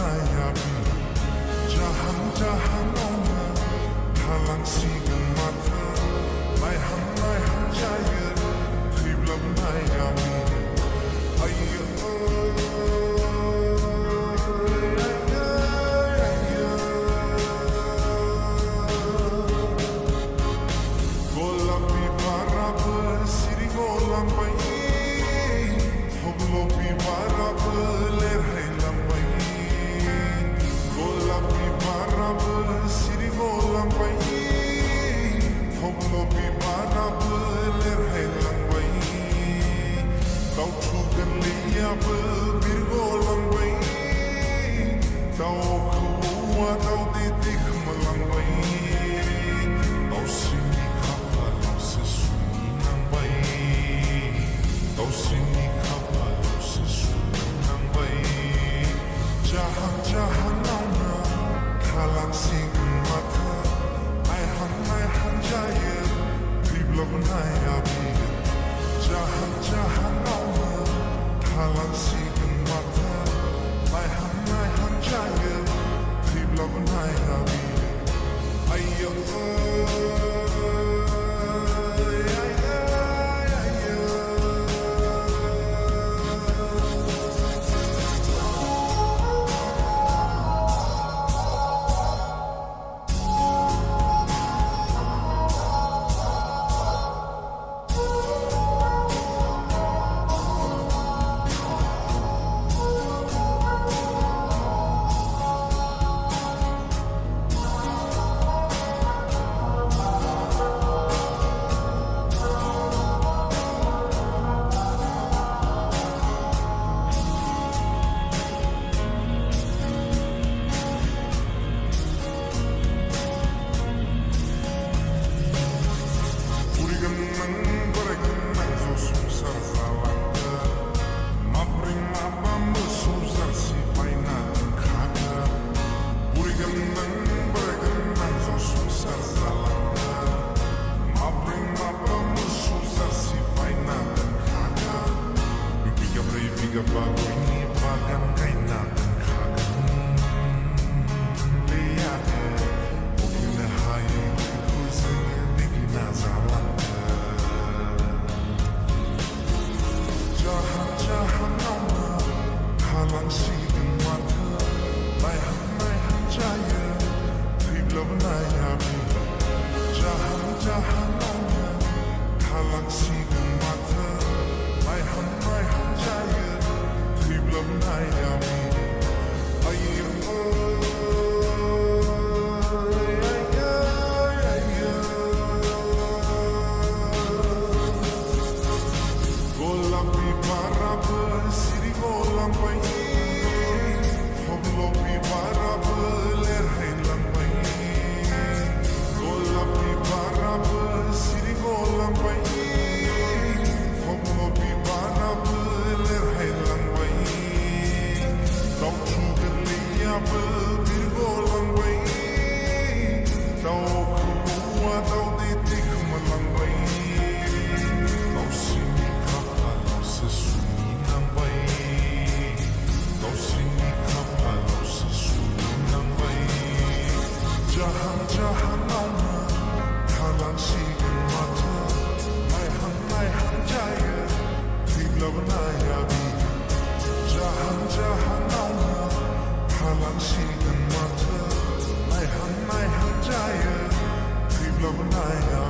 nayabi jahan jahan ona thalang sigan matha mai han jaye triblam nayabi ayyo golapi parab siri golam pai hoblopi parab ler helam pai golapi parab siri golam pai hoblopi parab ler helam pai kau thukan liya bir golam pai tau khuwa tau titik malang pai tau sini kapal se sunang pai tau sini kapal se sunang pai jahan jahan nauna thalang sigan matha ai han jaye triblam nayabi jahan jahan nauna thalang sigan matha ai han jaye triblam nayabi ayyo Biga bago ini bagan kaina dan kagan lihat mungkin hai khusus digina zalan jahan jahan nauna thalang sigan matha mai han jaye triblam nayabi jahan jahan nauna thalang sigan matha mai han jaye triblam nayabi ayyo golapi parab siri golam pai hoblopi parab ler helam pai golapi parab siri golam pai hoblopi parab ler helam pai kau thukan liya bir golam pai tau khuwa tau titik malang pai kau sini kapal se sunang pai kau sini kapal se sunang pai jahan jahan nauna thalang sigan matha mai han jaye triblam nayabi jahan jahan nauna thalang sigan matha mai han jaye triblam nayabi